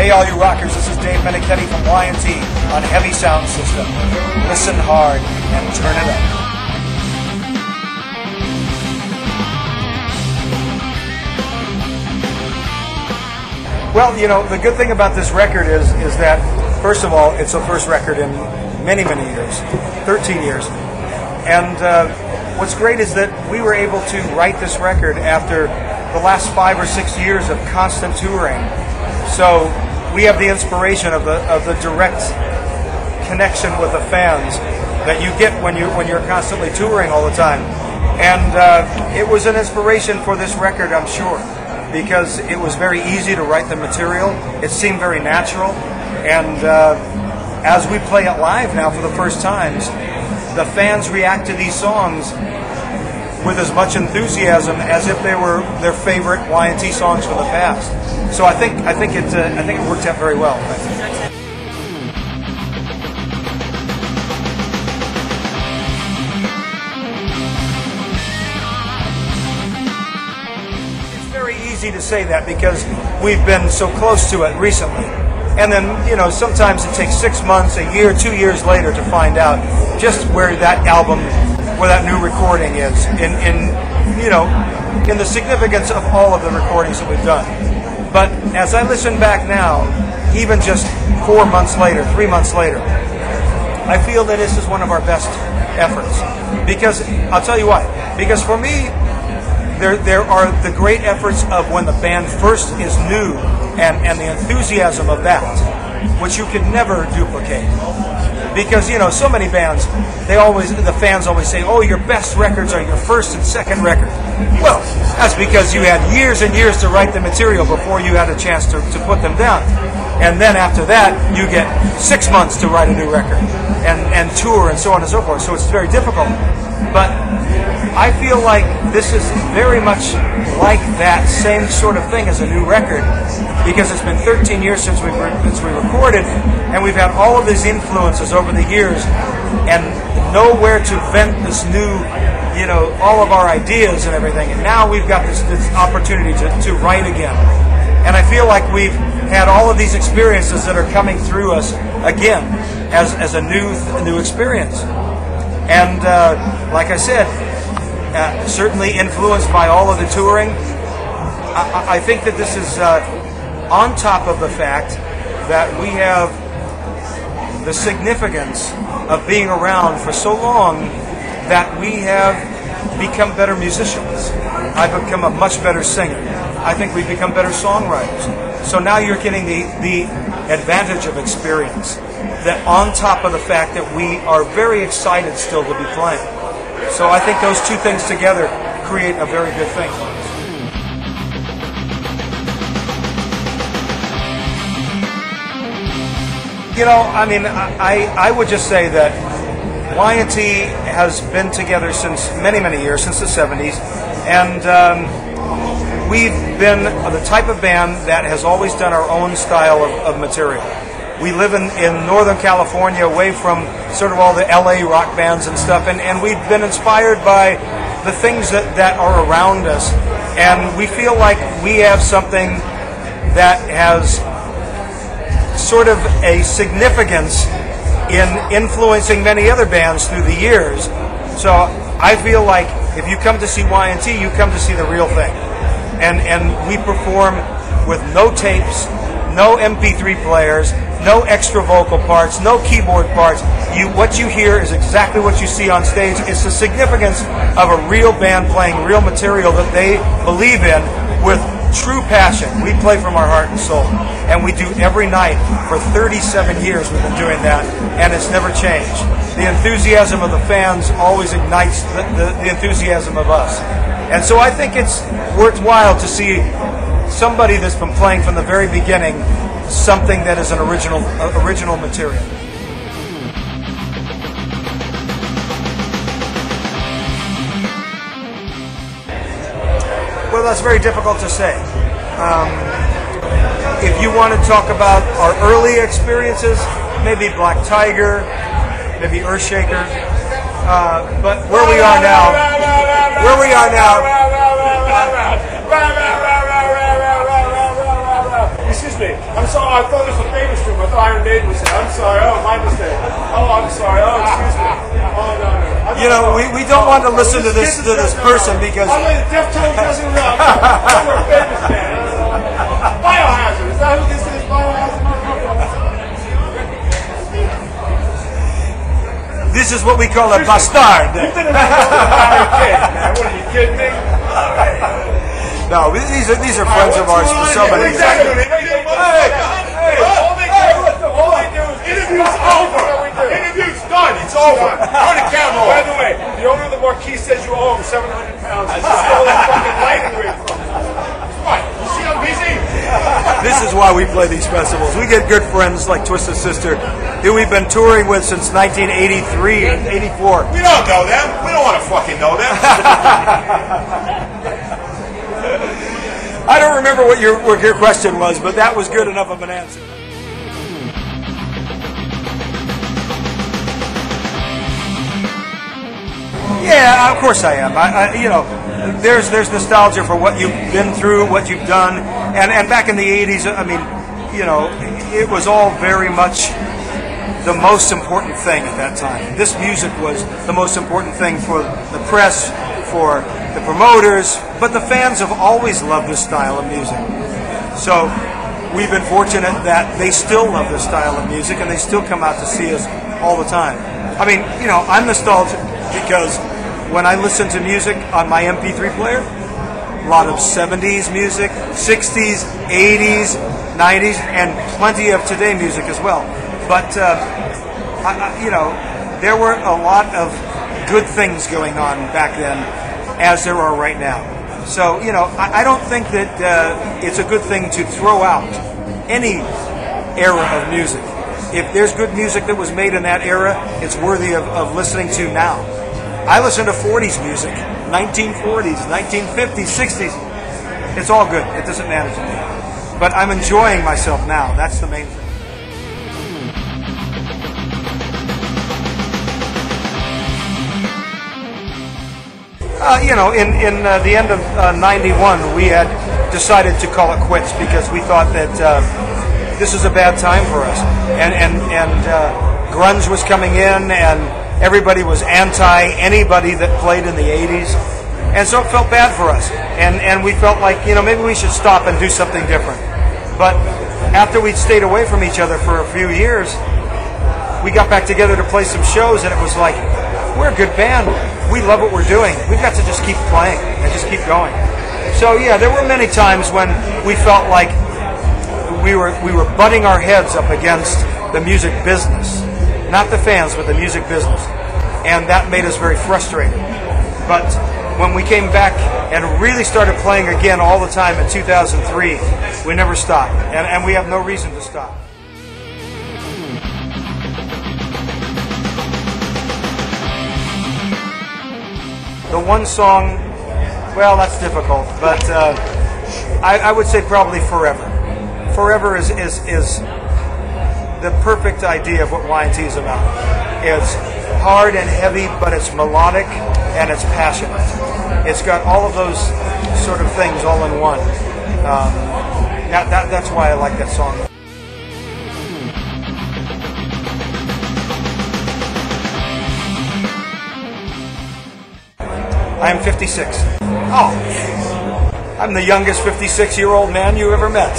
Hey all you rockers, this is Dave Meniketti from Y&T on Heavy Sound System. Listen hard and turn it up. Well, you know, the good thing about this record is that, first of all, it's the first record in many, many years, 13 years. And what's great is that we were able to write this record after the last 5 or 6 years of constant touring. So we have the inspiration of the direct connection with the fans that you get when you're constantly touring all the time. And it was an inspiration for this record, I'm sure, because it was very easy to write the material. It seemed very natural, and as we play it live now for the first times, the fans react to these songs with as much enthusiasm as if they were their favorite Y&T songs from the past. So I think it worked out very well. It's very easy to say that because we've been so close to it recently. And then, you know, sometimes it takes 6 months, a year, 2 years later to find out just where that album, where that new recording is in the significance of all of the recordings that we've done. But as I listen back now, even just 4 months later, 3 months later, I feel that this is one of our best efforts. Because, I'll tell you why. Because for me, there are the great efforts of when the band first is new and the enthusiasm of that, which you can never duplicate. Because, you know, so many bands, the fans always say, oh, your best records are your first and second record. Well, that's because you had years and years to write the material before you had a chance to put them down. And then after that, you get 6 months to write a new record and tour and so on and so forth. So it's very difficult. But I feel like this is very much like that same sort of thing as a new record, because it's been 13 years since we recorded, and we've had all of these influences over the years, and nowhere to vent this new, you know, all of our ideas and everything. And now we've got this opportunity to write again. And I feel like we've had all of these experiences that are coming through us again as a new experience. And like I said, certainly influenced by all of the touring. I think that this is on top of the fact that we have the significance of being around for so long that we have become better musicians. I've become a much better singer. I think we've become better songwriters. So now you're getting the advantage of experience, that on top of the fact that we are very excited still to be playing. So I think those two things together create a very good thing. You know, I mean, I would just say that Y&T has been together since many, many years, since the 70s, and we've been the type of band that has always done our own style of material. We live in Northern California, away from sort of all the LA rock bands and stuff, and we've been inspired by the things that are around us, and we feel like we have something that has sort of a significance in influencing many other bands through the years. So I feel like if you come to see Y&T, you come to see the real thing. And we perform with no tapes, no MP3 players, no extra vocal parts, no keyboard parts. What you hear is exactly what you see on stage. It's the significance of a real band playing real material that they believe in with true passion. We play from our heart and soul, and we do every night for 37 years. We've been doing that, and it's never changed. The enthusiasm of the fans always ignites the enthusiasm of us, and so I think it's worthwhile to see somebody that's been playing from the very beginning something that is an original material. Well, that's very difficult to say. If you want to talk about our early experiences, maybe Black Tiger, maybe Earthshaker, but where we are now, excuse me. I'm sorry, I thought this was a famous room. I thought Iron Maiden was here. I'm sorry. Oh, my mistake. Oh, I'm sorry. Oh, excuse me. Oh, no. You know, we don't want to listen to this person because... I'm like the Deftones doesn't rock. I'm a famous man. Biohazard. Is that who this is? Biohazard? This is what we call a bastard. You didn't have a kid, man. What are you kidding me? No, these are friends of ours for so many years. All they do is interview's over. Interview's done. It's over. Turn the camera off. By the way, the owner of the marquee says you owe him 700 pounds. I stole that fucking lighting rig from him. What? You see I'm busy? This is why we play these festivals. We get good friends like Twisted Sister, who we've been touring with since 1983 and 84. We don't know them. We don't want to fucking know them. I don't remember what your question was, but that was good enough of an answer. Yeah, of course I am. You know, there's nostalgia for what you've been through, what you've done, and back in the 80s, I mean, you know, it was all very much the most important thing at that time. This music was the most important thing for the press, for the promoters, but the fans have always loved this style of music. So we've been fortunate that they still love this style of music and they still come out to see us all the time. I mean, you know, I'm nostalgic because when I listen to music on my MP3 player, a lot of 70s music, 60s, 80s, 90s, and plenty of today music as well. But, you know, there were a lot of good things going on back then as there are right now. So, you know, I don't think that it's a good thing to throw out any era of music. If there's good music that was made in that era, it's worthy of listening to now. I listen to 40s music, 1940s, 1950s, 60s. It's all good. It doesn't matter to me. But I'm enjoying myself now. That's the main thing. You know, in the end of 91, we had decided to call it quits because we thought that this was a bad time for us. And grunge was coming in, and everybody was anti anybody that played in the 80s. And so it felt bad for us. And we felt like, you know, maybe we should stop and do something different. But after we'd stayed away from each other for a few years, we got back together to play some shows, and it was like, we're a good band. We love what we're doing. We've got to just keep playing and just keep going. So yeah, there were many times when we felt like we were butting our heads up against the music business, not the fans, but the music business, and that made us very frustrated. But when we came back and really started playing again all the time in 2003, we never stopped, and we have no reason to stop. The one song, well, that's difficult, but I would say probably Forever. Forever is the perfect idea of what Y&T is about. It's hard and heavy, but it's melodic and it's passionate. It's got all of those sort of things all in one. That's why I like that song. I am 56. Oh, I'm the youngest 56-year-old man you ever met.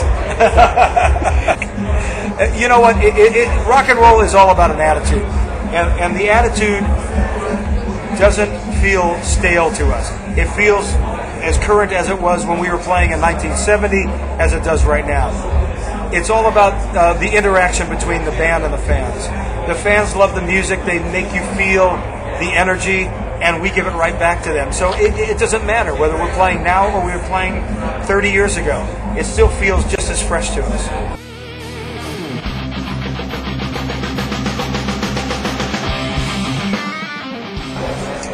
You know what? Rock and roll is all about an attitude. And the attitude doesn't feel stale to us. It feels as current as it was when we were playing in 1970 as it does right now. It's all about the interaction between the band and the fans. The fans love the music. They make you feel the energy, and we give it right back to them. So it doesn't matter whether we're playing now or we were playing 30 years ago. It still feels just as fresh to us.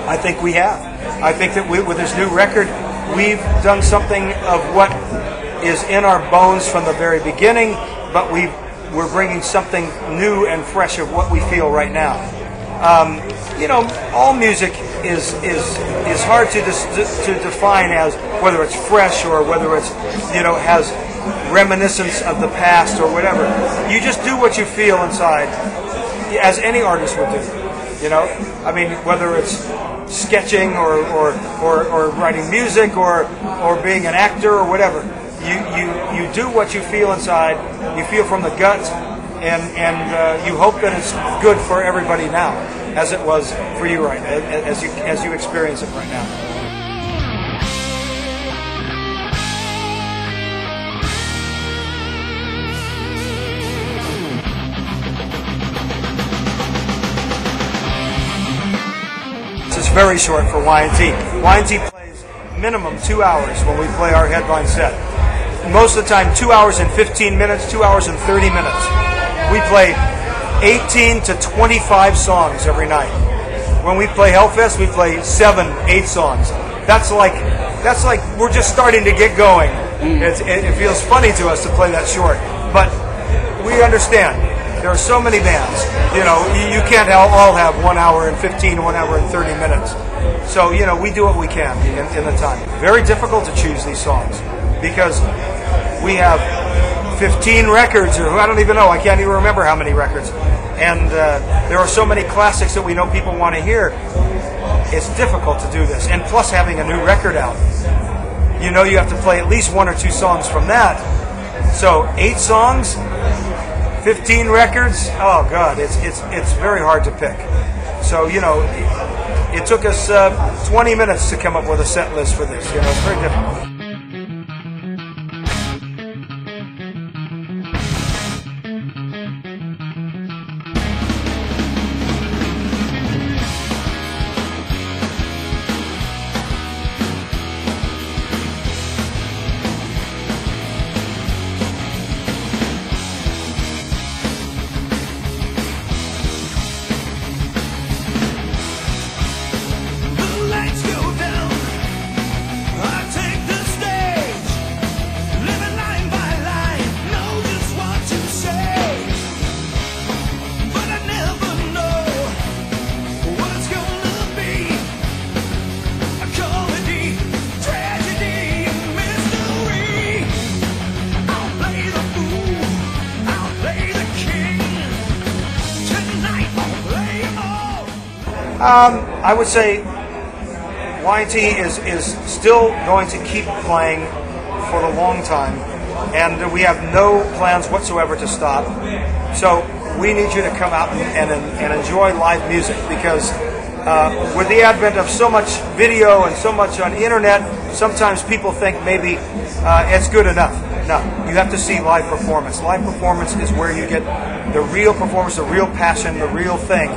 I think we have. I think that with this new record, we've done something of what is in our bones from the very beginning, but we're bringing something new and fresh of what we feel right now. You know, all music is hard to define as whether it's fresh or whether it's, you know, has reminiscence of the past or whatever. You just do what you feel inside, as any artist would do. You know, I mean, whether it's sketching or writing music or being an actor or whatever, you do what you feel inside. You feel from the gut, and you hope that it's good for everybody now, as it was for you right now, as you experience it right now. It's very short for Y&T. Y&T plays minimum 2 hours when we play our headline set. Most of the time 2 hours and 15 minutes, 2 hours and 30 minutes. We play 18 to 25 songs every night. When we play Hellfest, we play 7, 8 songs. That's like we're just starting to get going. It feels funny to us to play that short, but we understand. There are so many bands, you know, you can't all have 1 hour and 15, 1 hour and 30 minutes. So, you know, we do what we can in the time. Very difficult to choose these songs because we have 15 records, or I don't even know, I can't even remember how many records. And there are so many classics that we know people want to hear. It's difficult to do this. And plus having a new record out, you know, you have to play at least 1 or 2 songs from that. So 8 songs, 15 records, oh God, it's very hard to pick. So, you know, it took us 20 minutes to come up with a set list for this. You know, it's very difficult. I would say Y&T is still going to keep playing for a long time, and we have no plans whatsoever to stop. So we need you to come out and enjoy live music, because with the advent of so much video and so much on the internet, sometimes people think maybe it's good enough. No, you have to see live performance. Live performance is where you get the real performance, the real passion, the real thing.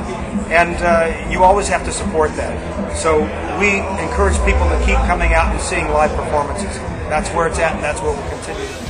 And you always have to support that. So we encourage people to keep coming out and seeing live performances. That's where it's at, and that's what we'll continue.